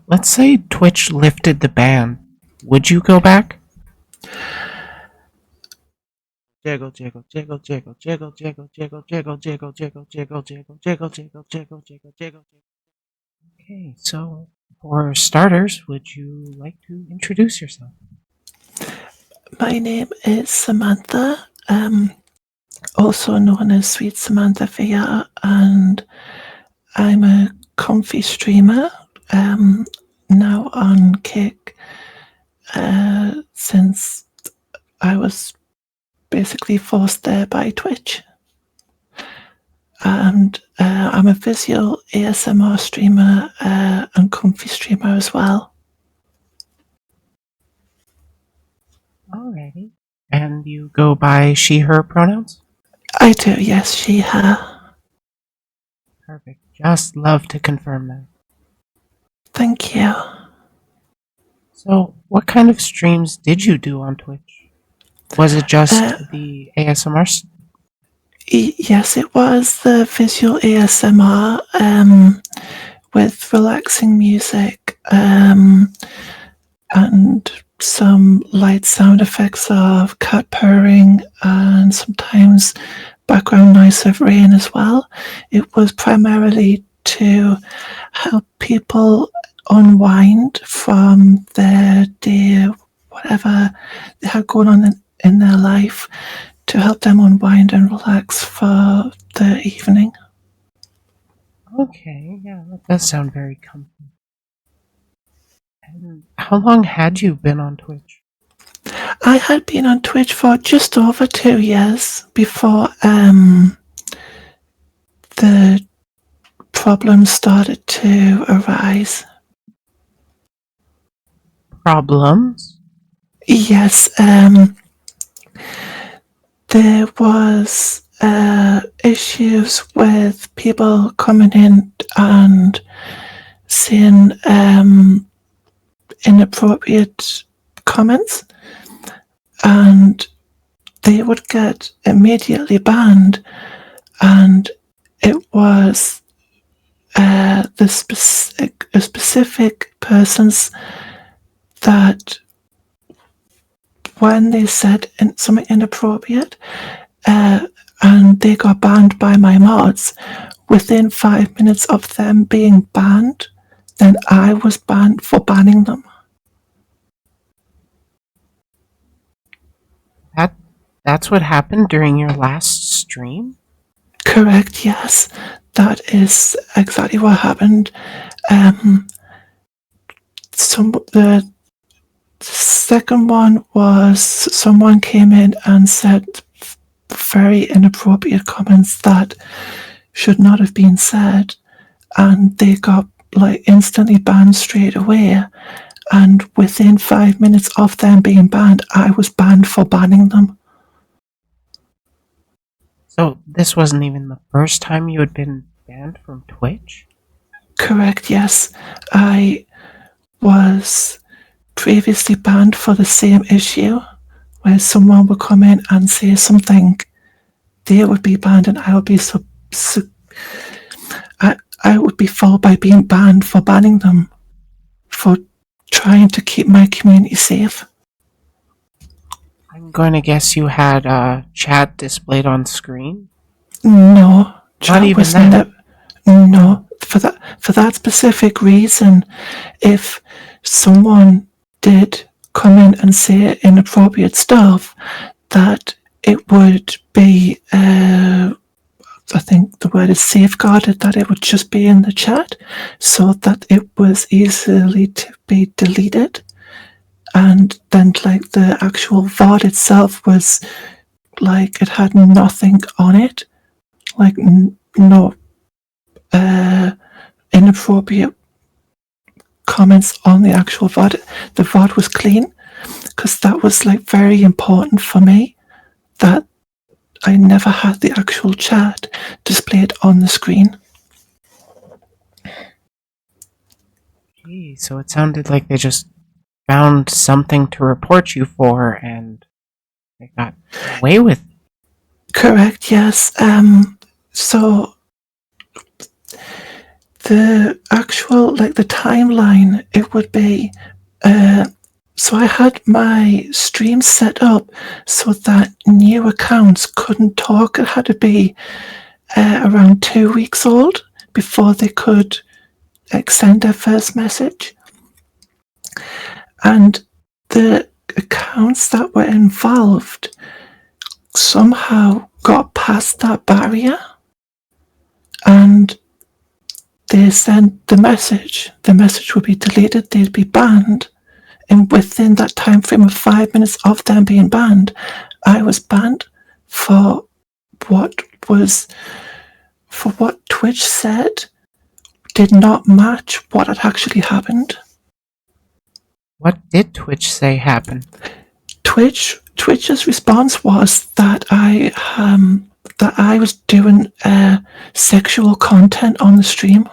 Let's say Twitch lifted the ban. Would you go back? Jiggle, jiggle, jiggle, jiggle, jiggle, jiggle, jiggle, jiggle, jiggle, jiggle, jiggle, jiggle, jiggle, jiggle, jiggle, jiggle, jiggle. Okay, so for starters, would you like to introduce yourself? My name is Samantha, also known as SweetSamanthaVR, and I'm a comfy streamer now on Kick since I was basically forced there by Twitch. And I'm a visual ASMR streamer and comfy streamer as well. Alrighty. And you go by she, her pronouns? I do, yes, she, her. Perfect. Just love to confirm that. Thank you. So, what kind of streams did you do on Twitch? Was it just the ASMR? Yes, it was the visual ASMR with relaxing music and some light sound effects of cat purring and sometimes background noise of rain as well. It was primarily to help people unwind from their day, whatever they had going on in their life, to help them unwind and relax for the evening. Okay, yeah, that does sound very comfy. And how long had you been on Twitch? I had been on Twitch for just over 2 years before the problems started to arise. Problems? Yes, there was issues with people coming in and saying inappropriate comments, and they would get immediately banned, and it was the specific persons that when they said something inappropriate and they got banned by my mods, within 5 minutes of them being banned, then I was banned for banning them. That's what happened during your last stream? Correct, yes. That is exactly what happened. The second one was someone came in and said very inappropriate comments that should not have been said, and they got instantly banned straight away. And within 5 minutes of them being banned, I was banned for banning them. So this wasn't even the first time you had been banned from Twitch? Correct, yes. I was previously banned for the same issue, where someone would come in and say something, they would be banned, and I would be I would be followed by being banned for banning them for trying to keep my community safe. I'm going to guess you had chat displayed on screen? No, not even that. No, for that specific reason, if someone did come in and say inappropriate stuff, that it would be, I think the word is safeguarded, that it would just be in the chat so that it was easily to be deleted. And then the actual VOD itself was it had nothing on it, no inappropriate comments on the actual VOD. The VOD was clean, because that was very important for me, that I never had the actual chat displayed on the screen. Gee, so it sounded like they just found something to report you for and they got away with it. Correct, yes. So The actual, like the timeline, it would be, so I had my stream set up so that new accounts couldn't talk. It had to be around 2 weeks old before they could send their first message. And the accounts that were involved somehow got past that barrier, and they sent the message. The message would be deleted, they'd be banned. And within that time frame of 5 minutes of them being banned, I was banned for what Twitch said did not match what had actually happened. What did Twitch say happened? Twitch's response was that I was doing sexual content on the stream,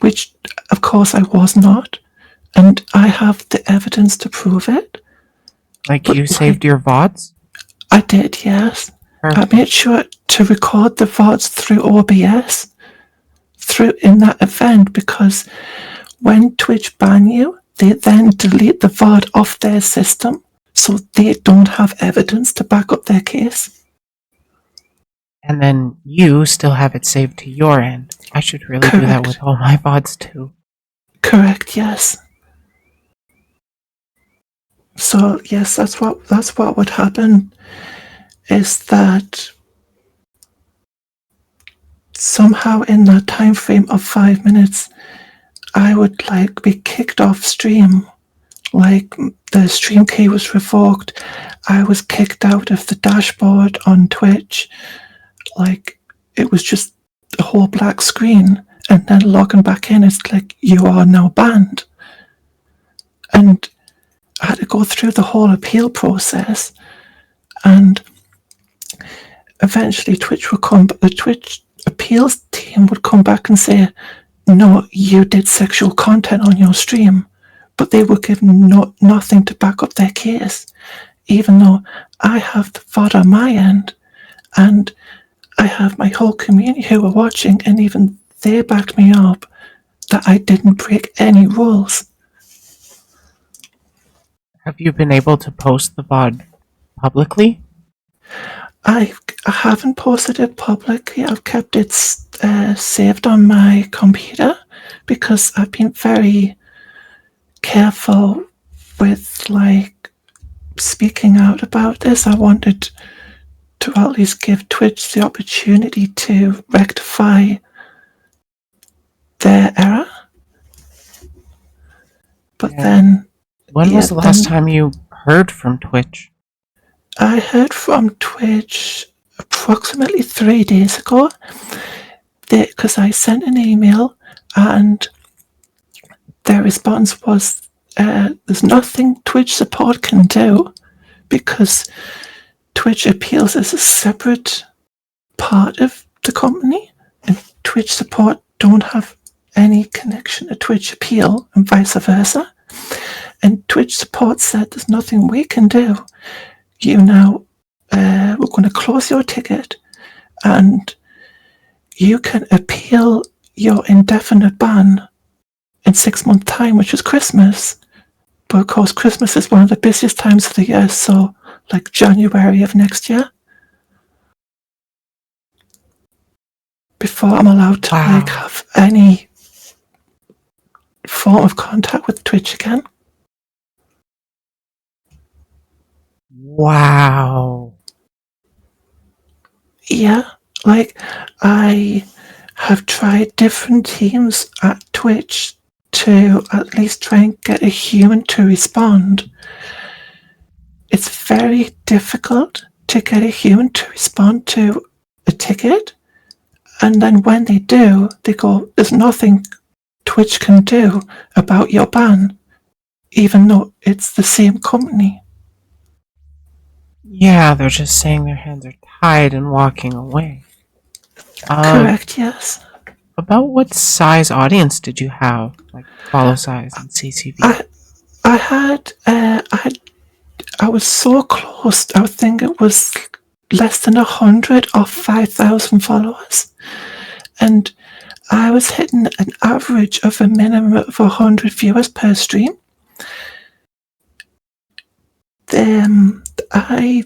which of course I was not, and I have the evidence to prove it. Like you saved your VODs? I did, yes. Perfect. I made sure to record the VODs through OBS in that event, because when Twitch ban you, they then delete the VOD off their system, so they don't have evidence to back up their case. And then you still have it saved to your end. I should really do that with all my VODs too. Correct, yes. So yes, that's what would happen, is that somehow in that time frame of 5 minutes, I would be kicked off stream. Like the stream key was revoked. I was kicked out of the dashboard on Twitch. Like it was just a whole black screen, and then logging back in, it's like, you are now banned. And I had to go through the whole appeal process, and eventually the Twitch appeals team would come back and say, no, you did sexual content on your stream, but they were given nothing to back up their case, even though I have the VOD on my end, and I have my whole community who were watching, and even they backed me up that I didn't break any rules. Have you been able to post the VOD publicly? I haven't posted it publicly. I've kept it saved on my computer because I've been very careful with speaking out about this. I wanted to at least give Twitch the opportunity to rectify their error. But then... When was the last time you heard from Twitch? I heard from Twitch approximately 3 days ago, because I sent an email, and their response was, there's nothing Twitch support can do, because Twitch appeals is a separate part of the company, and Twitch support don't have any connection to Twitch appeal, and vice versa. And Twitch support said, there's nothing we can do. You now, we're going to close your ticket, and you can appeal your indefinite ban in 6 months' time, which is Christmas. But of course, Christmas is one of the busiest times of the year, so like January of next year, before I'm allowed to have any form of contact with Twitch again. Wow. Yeah, I have tried different teams at Twitch to at least try and get a human to respond. It's very difficult to get a human to respond to a ticket, and then when they do, they go, there's nothing Twitch can do about your ban, even though it's the same company. Yeah, they're just saying their hands are tied and walking away. Correct, yes. About what size audience did you have? Like follow size and CCV? I was so close. I think it was less than 100 or 5,000 followers. And I was hitting an average of a minimum of 100 viewers per stream. Then I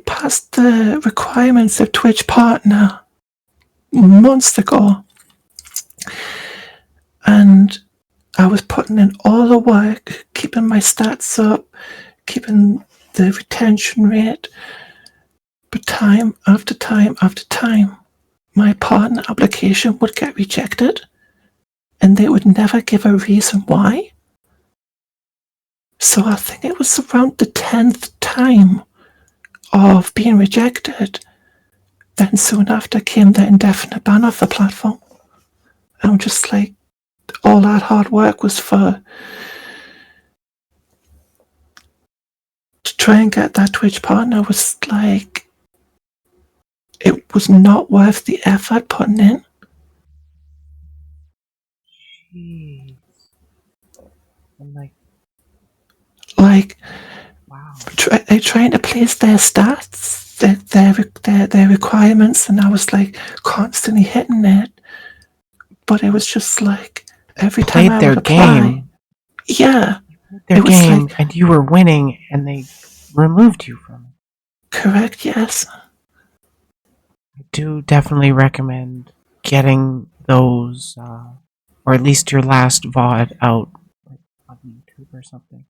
passed the requirements of Twitch Partner months ago, and I was putting in all the work, keeping my stats up, keeping the retention rate, but time after time after time, my partner application would get rejected, and they would never give a reason why. So I think it was around the 10th time of being rejected. Then soon after came the indefinite ban off the platform. And I'm just like, all that hard work was to try and get that Twitch partner was like, it was not worth the effort putting in. Jeez. I'm like, wow. They're trying to place their stats, their requirements, and I was like constantly hitting it. But it was just like every time I would apply, yeah, their game, like, and you were winning, and they removed you from it. Correct. Yes. I do definitely recommend getting those, or at least your last VOD out on YouTube or something.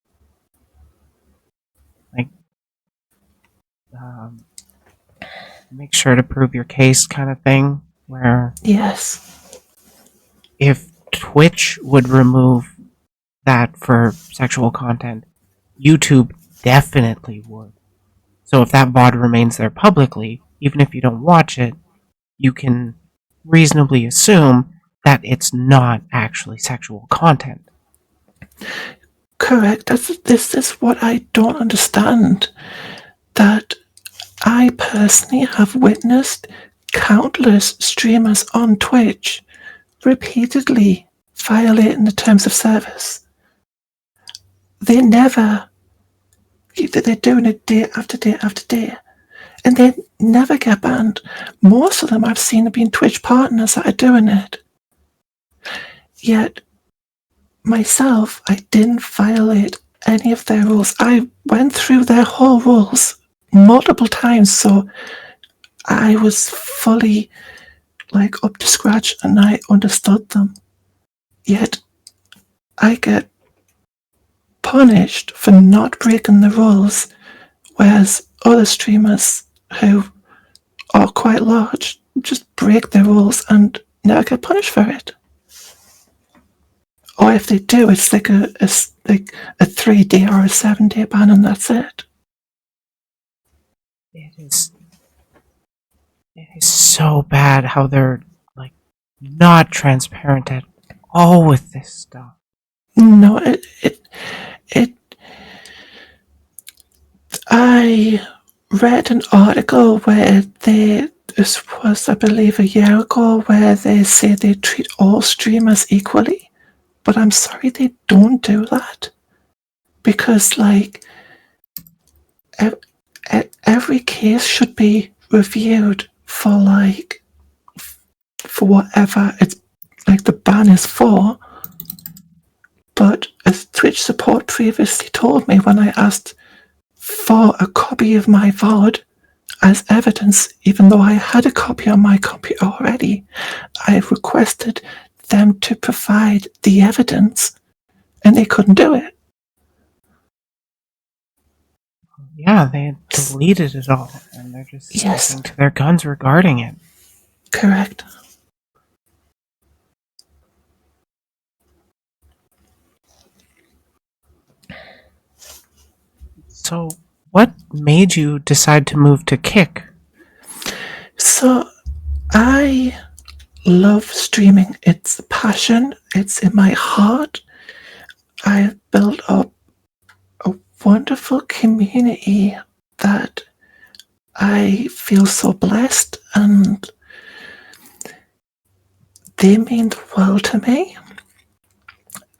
Like, make sure to prove your case, kind of thing. Where yes, if Twitch would remove that for sexual content, YouTube definitely would. So if that VOD remains there publicly, even if you don't watch it, you can reasonably assume that it's not actually sexual content. Correct. This is what I don't understand. That I personally have witnessed countless streamers on Twitch repeatedly violating the terms of service. They're doing it day after day after day, and they never get banned. Most of them I've seen have been Twitch partners that are doing it. Yet, myself, I didn't violate any of their rules. I went through their whole rules multiple times, so I was fully up to scratch and I understood them. Yet, I get punished for not breaking the rules, whereas other streamers who are quite large just break the rules and never get punished for it. Or if they do, it's like a 3-day or a 7-day ban, and that's it. It is so bad how they're not transparent at all with this stuff. No, I read an article where this was, I believe, a year ago, where they say they treat all streamers equally. But I'm sorry, they don't do that. Because, every case should be reviewed for whatever it's the ban is for. But as Twitch support previously told me, when I asked for a copy of my VOD as evidence, even though I had a copy on my computer already, I requested them to provide the evidence, and they couldn't do it. Yeah, they deleted it all, and they're just sticking to their guns regarding it. Correct. So, what made you decide to move to Kick? So, I love streaming. It's a passion. It's in my heart. I've built up a wonderful community that I feel so blessed, and they mean the world to me.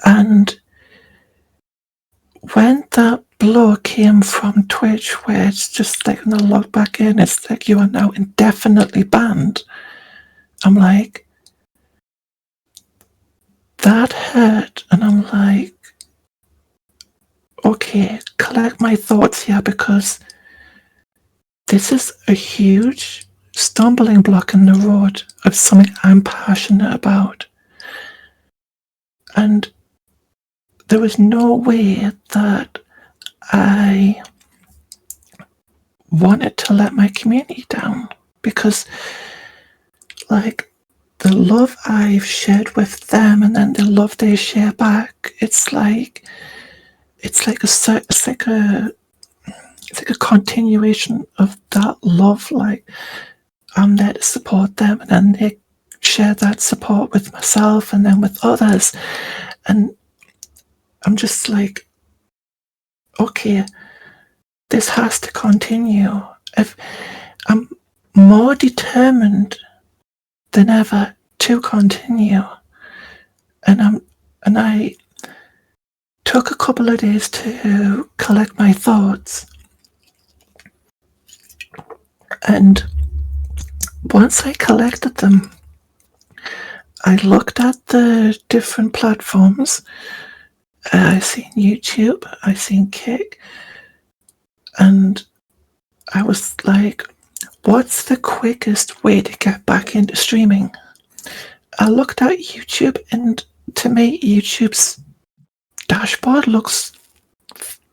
And when that blow came from Twitch, where it's just when I log back in, it's you are now indefinitely banned, I'm like, that hurt, and I'm like, okay, collect my thoughts here, because this is a huge stumbling block in the road of something I'm passionate about. And there was no way that I wanted to let my community down, because, like, the love I've shared with them and then the love they share back, it's like a continuation of that love. Like, I'm there to support them, and then they share that support with myself and then with others. And I'm just like, okay, this has to continue. If I'm more determined than ever to continue, and I took a couple of days to collect my thoughts, and once I collected them, I looked at the different platforms. I seen YouTube, I seen Kick, and I was like, what's the quickest way to get back into streaming? I looked at YouTube, and to me, YouTube's dashboard looks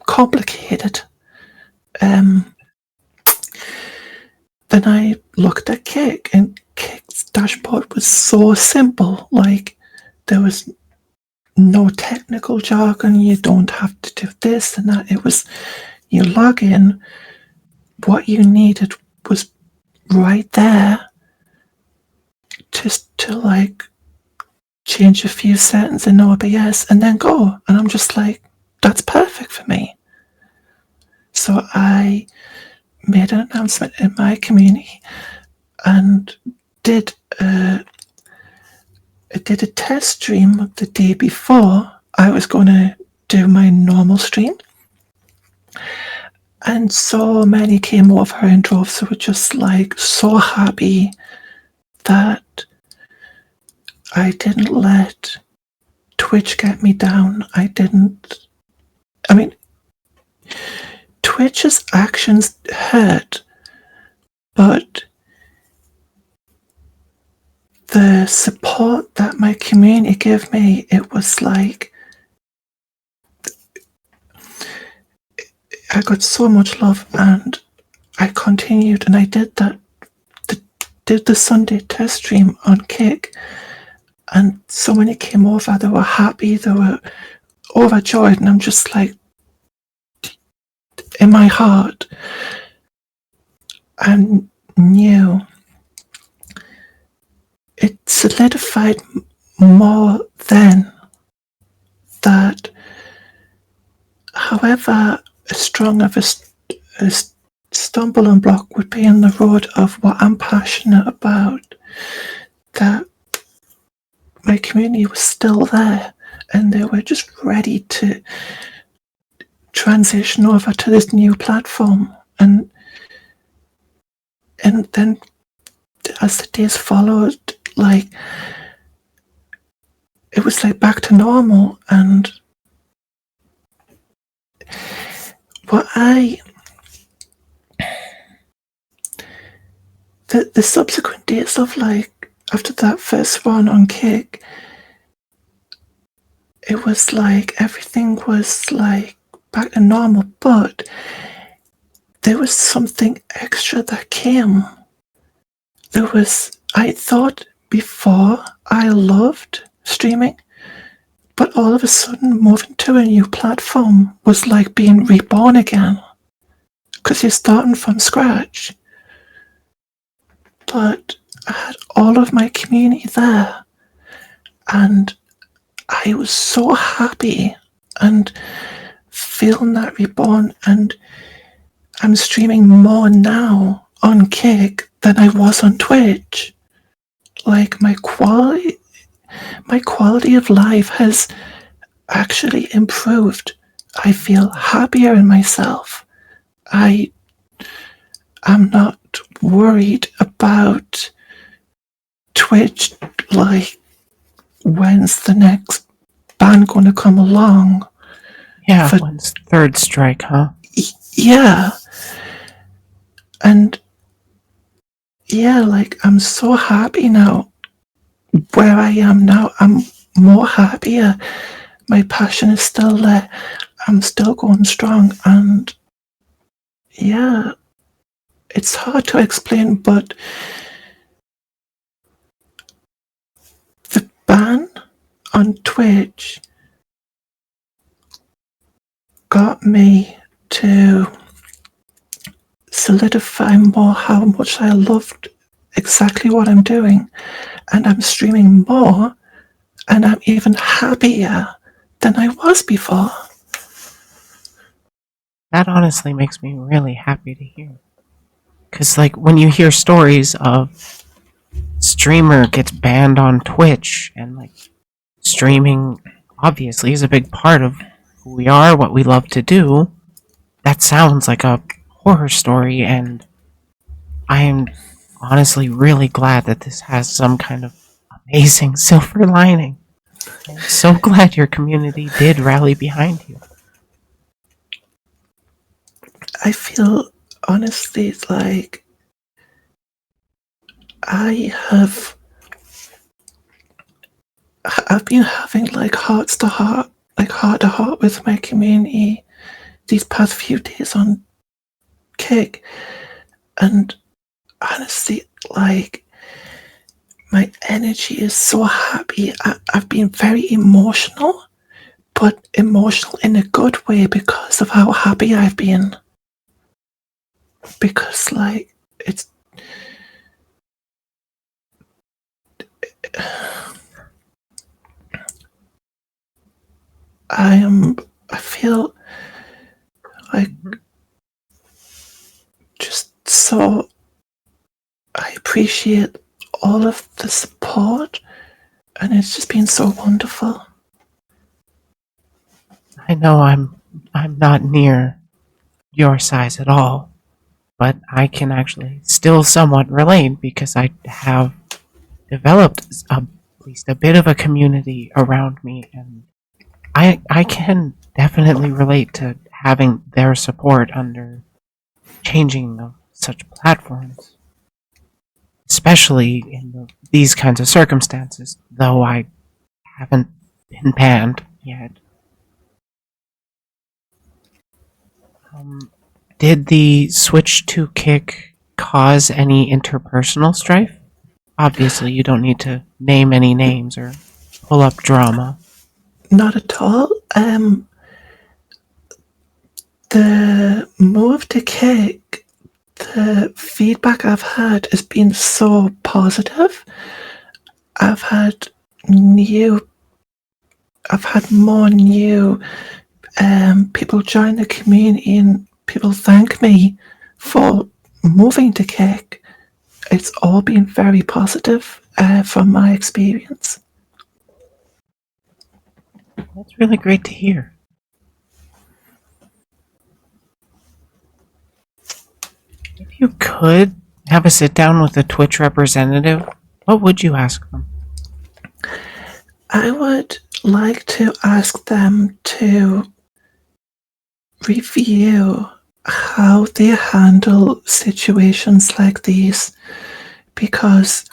complicated. Then I looked at Kick, and Kick's dashboard was so simple. Like, there was no technical jargon. You don't have to do this and that. It was, you log in, what you needed was right there, just to like change a few settings in OBS and then go. And I'm just like, that's perfect for me. So I made an announcement in my community and did a test stream the day before I was going to do my normal stream. And so many came over in droves who were just like so happy that I didn't let Twitch get me down. Twitch's actions hurt, but the support that my community gave me, it was like, I got so much love, and I continued, and I did the Sunday test stream on Kick, and so many came over. They were happy, they were overjoyed, and I'm just like, in my heart, I knew it solidified more then that however strong of a stumbling block would be in the road of what I'm passionate about, that my community was still there, and they were just ready to transition over to this new platform. And then as the days followed, like, it was like back to normal. And the subsequent days of, like, after that first run on Kick, it was like everything was like back to normal, but there was something extra that came. I thought before I loved streaming, but all of a sudden moving to a new platform was like being reborn again, because you're starting from scratch. But I had all of my community there, and I was so happy and feeling that reborn. And I'm streaming more now on Kick than I was on Twitch. Like, my quality of life has actually improved. I feel happier in myself. I'm not worried about Twitch, like, when's the next band going to come along? Yeah, when's third strike, huh? Yeah. And yeah, like, I'm so happy now. Where I am now, I'm more happier. My passion is still there. I'm still going strong. And yeah, it's hard to explain, but the ban on Twitch got me to solidify more how much I loved exactly what I'm doing. And I'm streaming more, and I'm even happier than I was before. That honestly makes me really happy to hear. Because, like, when you hear stories of streamer gets banned on Twitch, and, like, streaming obviously is a big part of who we are, what we love to do, that sounds like a horror story, and I am honestly really glad that this has some kind of amazing silver lining. I'm so glad your community did rally behind you. I feel honestly like I've been having like heart to heart with my community these past few days on Kick, and honestly, like, my energy is so happy. I've been very emotional, but emotional in a good way because of how happy I've been. Because like it's I feel like just so I appreciate all of the support, and it's just been so wonderful. I know I'm not near your size at all, but I can actually still somewhat relate because I have developed at least a bit of a community around me, and I can definitely relate to having their support under changing of such platforms, especially in these kinds of circumstances. Though I haven't been banned yet. Did the switch to Kick cause any interpersonal strife? Obviously, you don't need to name any names or pull up drama. Not at all. The move to Kick, the feedback I've had has been so positive. I've had new, I've had more new people join the community, and people thank me for moving to Kick. It's all been very positive from my experience. That's really great to hear. If you could have a sit down with a Twitch representative, what would you ask them? I would like to ask them to review how they handle situations like these, because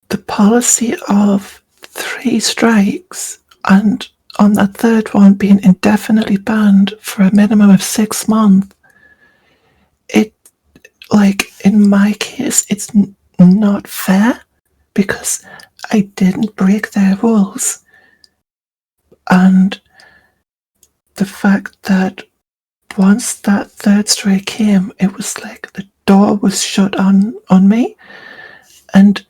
the policy of 3 strikes and on that third one being indefinitely banned for a minimum of 6 months, it, like, in my case, it's not fair because I didn't break their rules. And the fact that once that third strike came, it was like the door was shut on me, and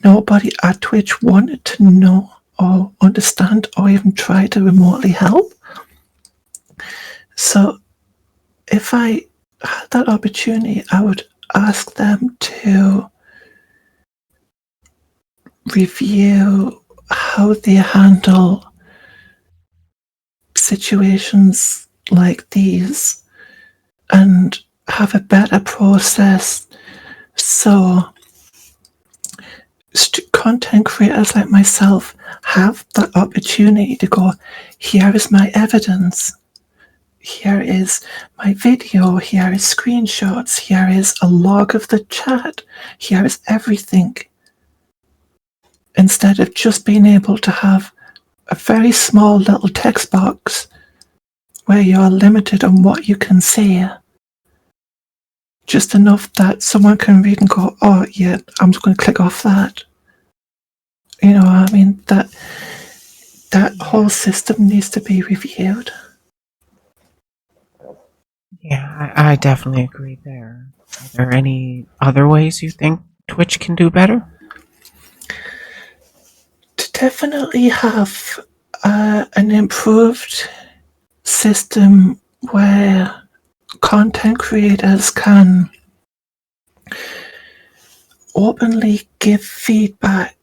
nobody at Twitch wanted to know or understand or even try to remotely help. So if I had that opportunity, I would ask them to review how they handle situations like these and have a better process, so content creators like myself have the opportunity to go, here is my evidence, here is my video, here is screenshots, here is a log of the chat, here is everything, instead of just being able to have a very small little text box where you're limited on what you can say. Just enough that someone can read and go, oh yeah, I'm just going to click off that. You know, I mean, that whole system needs to be reviewed. Yeah, I definitely agree there. Are there any other ways you think Twitch can do better? To definitely have an improved system where content creators can openly give feedback,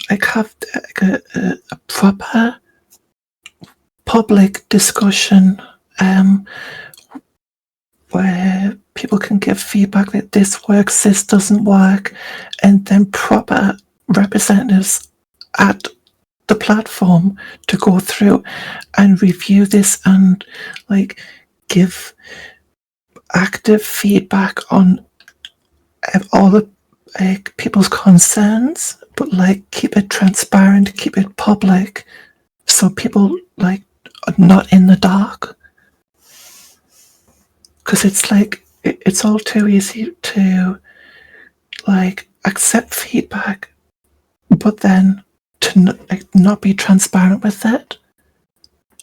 like have a proper public discussion where people can give feedback that this works, this doesn't work, and then proper representatives at the platform to go through and review this and like give active feedback on all the people's concerns, but like keep it transparent, keep it public, so people like are not in the dark. Because it's like it's all too easy to like accept feedback, but then to not be transparent with it.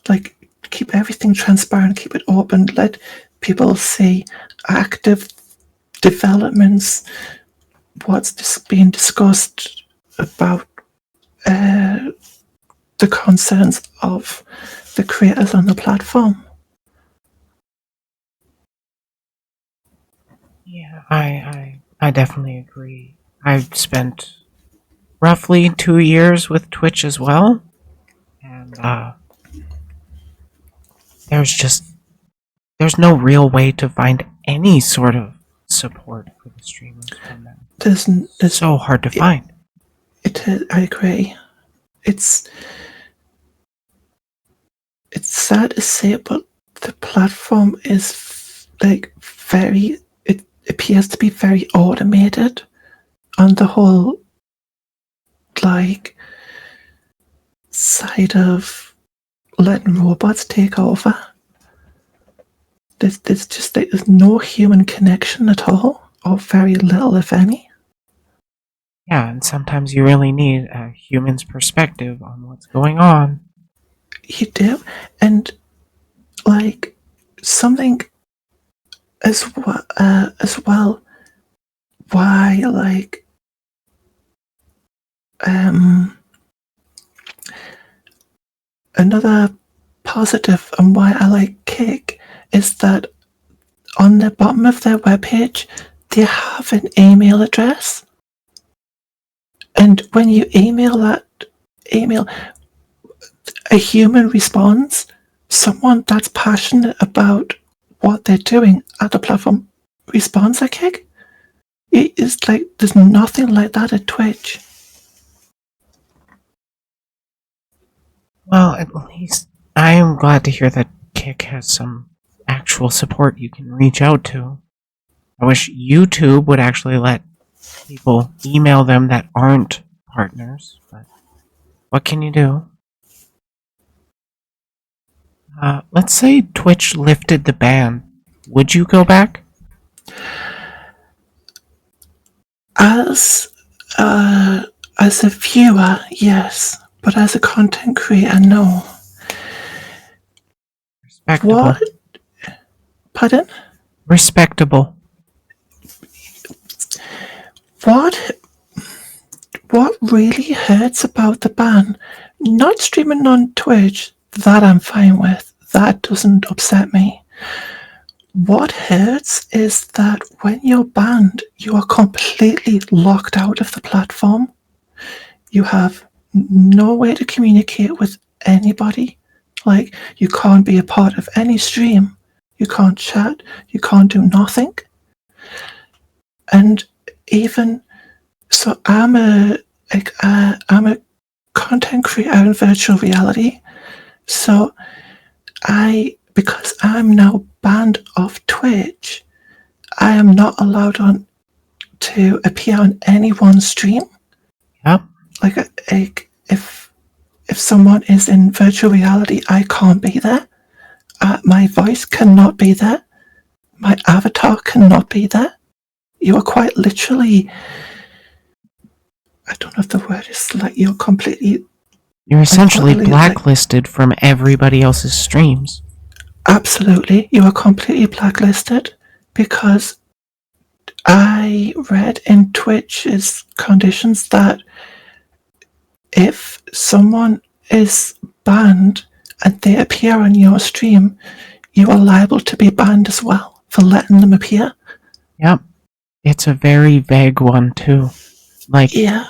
Like keep everything transparent, keep it open, let people see active developments, what's being discussed about the concerns of the creators on the platform. Yeah, I definitely agree. I've spent roughly 2 years with Twitch as well, and there's no real way to find any sort of support for the streamers from them. There's So hard to find. I agree. It's sad to say, but the platform is like very. It appears to be very automated on the whole, like side of letting robots take over. There's just like, there's no human connection at all, or very little, if any. Yeah, and sometimes you really need a human's perspective on what's going on. You do, and like something as well. Why like another positive and why I like Kick is that on the bottom of their webpage they have an email address, and when you email that email, a human responds. Someone that's passionate about what they're doing at the platform responds at Kick. It's like there's nothing like that at Twitch. Well, at least I am glad to hear that Kick has some actual support you can reach out to. I wish YouTube would actually let people email them that aren't partners, but what can you do? Let's say Twitch lifted the ban. Would you go back? As a viewer, yes, but as a content creator, no. Respectable. What? Pardon? Respectable. What really hurts about the ban? Not streaming on Twitch, that I'm fine with. That doesn't upset me. What hurts is that when you're banned, you are completely locked out of the platform. You have no way to communicate with anybody. Like, you can't be a part of any stream. You can't chat. You can't do nothing. And even so, I'm a I'm a content creator in virtual reality, so because I'm now banned off Twitch, I am not allowed on to appear on anyone's stream. Yep. Like if someone is in virtual reality, I can't be there. My voice cannot be there. My avatar cannot be there. You are quite literally. I don't know if the word is like you're completely. You're essentially utterly, blacklisted from everybody else's streams. Absolutely, you are completely blacklisted because I read in Twitch's conditions that if someone is banned and they appear on your stream, you are liable to be banned as well for letting them appear. Yep. It's a very vague one, too. Like, Yeah.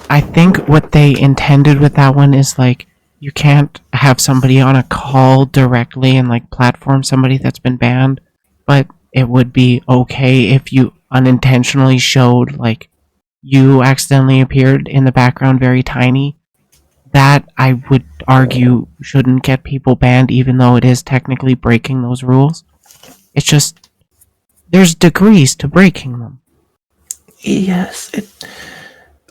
I think what they intended with that one is like, you can't have somebody on a call directly and like platform somebody that's been banned, but it would be okay if you unintentionally showed like you accidentally appeared in the background very tiny. That I would argue shouldn't get people banned, even though it is technically breaking those rules. It's just there's degrees to breaking them. Yes,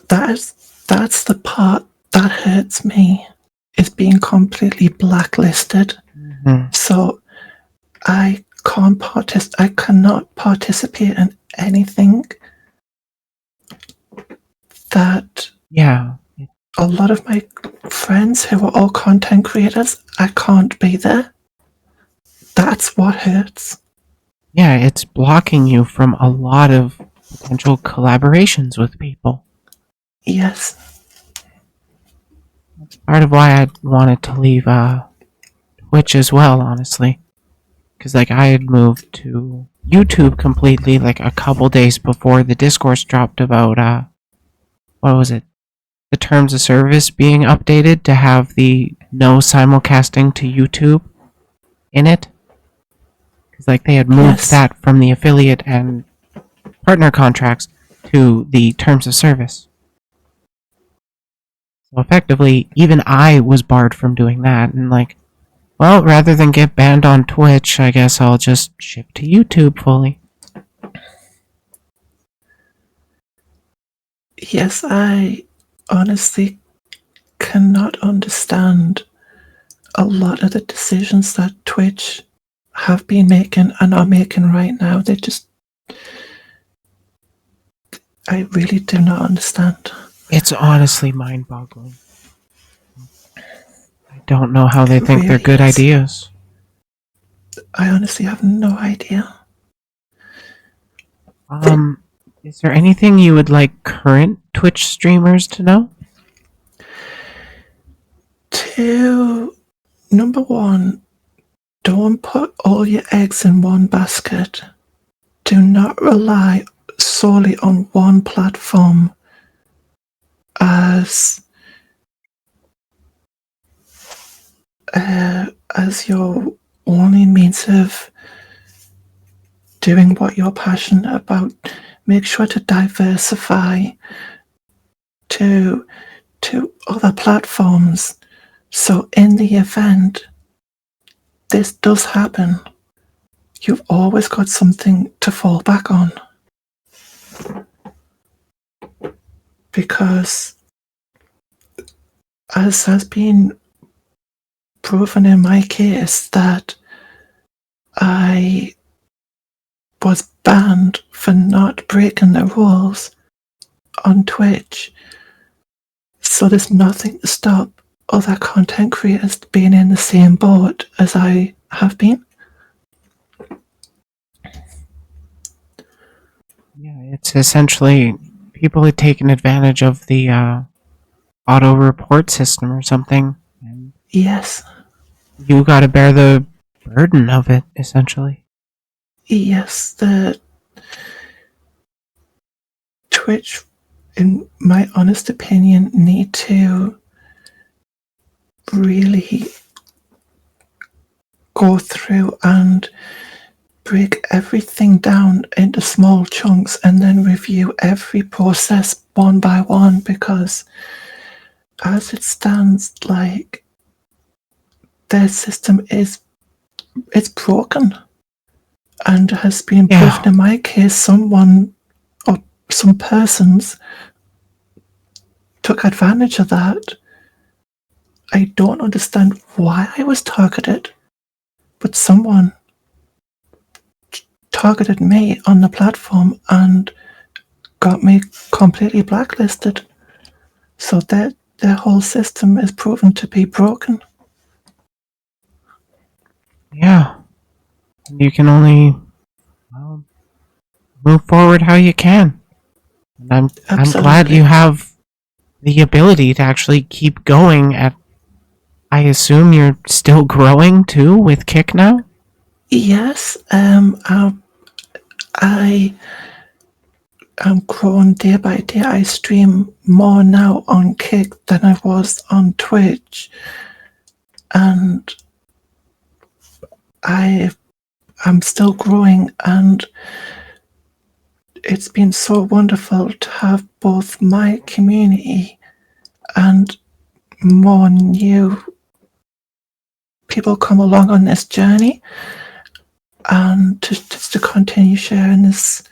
that's the part that hurts me, is being completely blacklisted. Mm-hmm. So I cannot participate in anything that Yeah. a lot of my friends who are all content creators, I can't be there. That's what hurts. Yeah, it's blocking you from a lot of potential collaborations with people. Yes. Part of why I wanted to leave Twitch as well, honestly. Because like I had moved to YouTube completely like a couple days before the discourse dropped about what was it? The terms of service being updated to have the no simulcasting to YouTube in it. Because like they had moved Yes. that from the affiliate and partner contracts to the terms of service. So effectively, even I was barred from doing that, and like, well, rather than get banned on Twitch, I guess I'll just shift to YouTube fully. Yes, I honestly cannot understand a lot of the decisions that Twitch have been making and are making right now. I really do not understand. It's honestly mind-boggling. I don't know how they It think they're really good is. ideas. I honestly have no idea. Is there anything you would like current Twitch streamers to know? Number one, don't put all your eggs in one basket. Do not rely solely on one platform as as your only means of doing what you're passionate about. Make sure to diversify to other platforms. So in the event this does happen, you've always got something to fall back on. Because as has been proven in my case, that I was banned for not breaking the rules on Twitch. So there's nothing to stop other content creators being in the same boat as I have been. Yeah, it's essentially people had taken advantage of the auto report system or something, and Yes, you got to bear the burden of it, essentially. yes, the Twitch, in my honest opinion, need to really go through and break everything down into small chunks and then review every process one by one, because as it stands, like, their system is it's broken and has been proven. In my case, someone or some persons took advantage of that. I don't understand why I was targeted, but someone targeted me on the platform and got me completely blacklisted. So their whole system is proven to be broken. Yeah. You can only move forward how you can. And I'm glad you have the ability to actually keep going at. I assume you're still growing too with Kick now? Yes, I am growing day by day. I stream more now on Kick than I was on Twitch, and I'm still growing, and it's been so wonderful to have both my community and more new people come along on this journey, and to continue sharing this,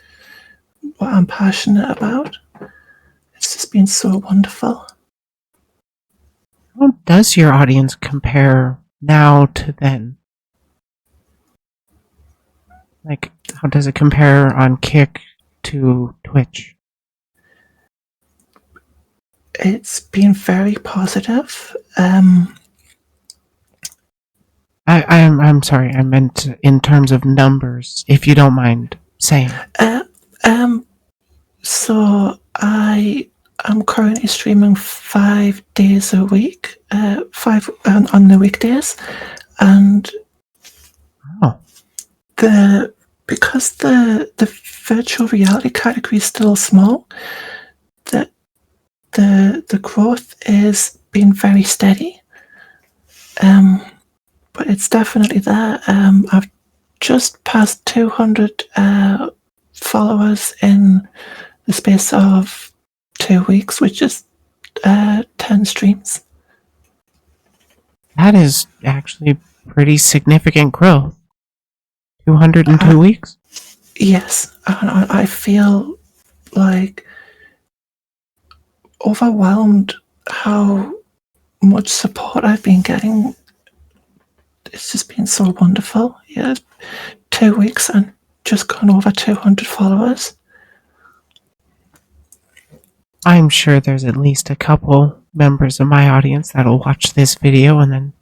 what I'm passionate about. It's just been so wonderful. How does your audience compare now to then? Like, how does it compare on Kick to Twitch? It's been very positive. I'm sorry, I meant in terms of numbers, if you don't mind saying. So I am currently streaming 5 days a week, 5 on the weekdays, and because the virtual reality category is still small, the growth is been very steady. But it's definitely there. I've just passed 200 followers in the space of 2 weeks, which is 10 streams. That is actually pretty significant growth. 200 in 2 weeks? Yes, I feel like overwhelmed how much support I've been getting. It's just been so wonderful. Yeah, 2 weeks and just gone over 200 followers. I'm sure there's at least a couple members of my audience that'll watch this video and then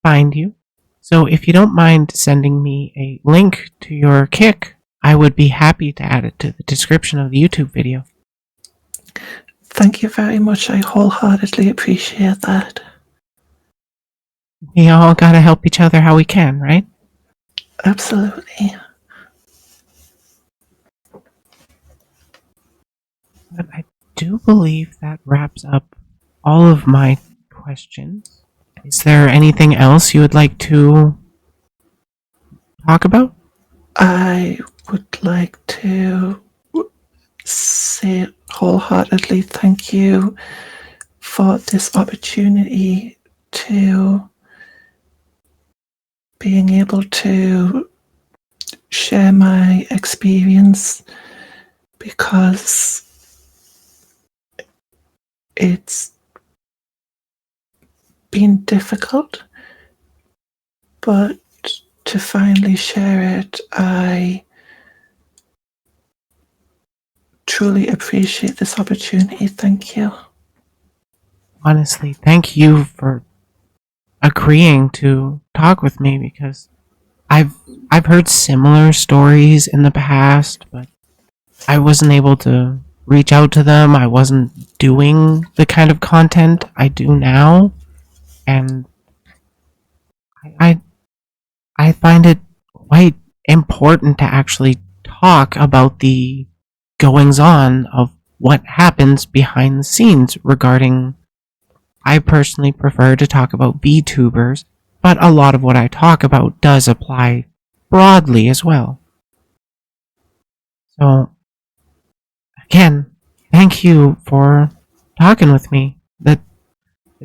find you. So if you don't mind sending me a link to your Kick, I would be happy to add it to the description of the YouTube video. Thank you very much. I wholeheartedly appreciate that. We all gotta help each other how we can, right? Absolutely. But I do believe that wraps up all of my questions. Is there anything else you would like to talk about? I would like to say wholeheartedly thank you for this opportunity to being able to share my experience, because it's been difficult, but to finally share it, I truly appreciate this opportunity. Thank you. Honestly, thank you for agreeing to talk with me, because I've heard similar stories in the past, but I wasn't able to reach out to them. I wasn't doing the kind of content I do now, and I find it quite important to actually talk about the goings on of what happens behind the scenes regarding. I personally prefer to talk about VTubers, but a lot of what I talk about does apply broadly as well. So, again, thank you for talking with me. The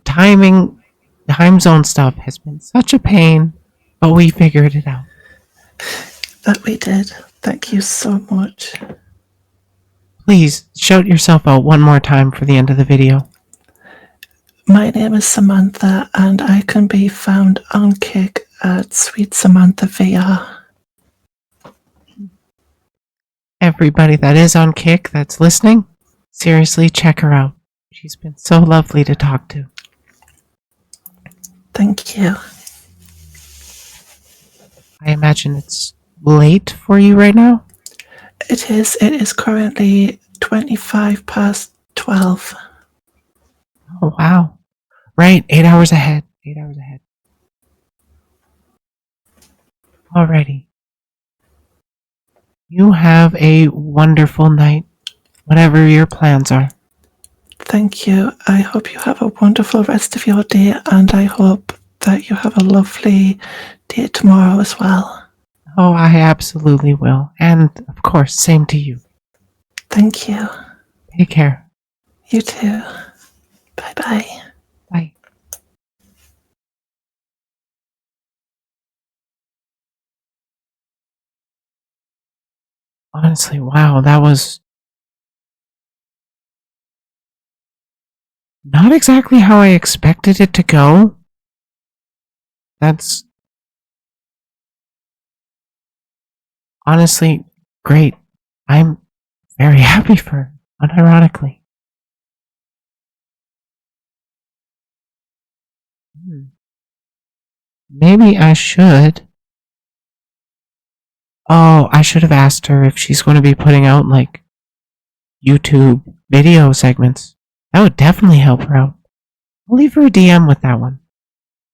time zone stuff has been such a pain, but we figured it out. That we did. Thank you so much. Please shout yourself out one more time for the end of the video. My name is Samantha, and I can be found on Kick at SweetSamanthaVR. Everybody that is on Kick that's listening, seriously check her out. She's been so lovely to talk to. Thank you. I imagine it's late for you right now? It is currently 25 past 12. Oh, wow. Right, 8 hours ahead. 8 hours ahead. Alrighty. You have a wonderful night, whatever your plans are. Thank you. I hope you have a wonderful rest of your day, and I hope that you have a lovely day tomorrow as well. Oh, I absolutely will. And, of course, same to you. Thank you. Take care. You too. Bye-bye. Bye. Honestly, wow, that was not exactly how I expected it to go. That's honestly great. I'm very happy for her, unironically. Maybe I should. Oh, I should have asked her if she's going to be putting out, like, YouTube video segments. That would definitely help her out. I'll leave her a DM with that one.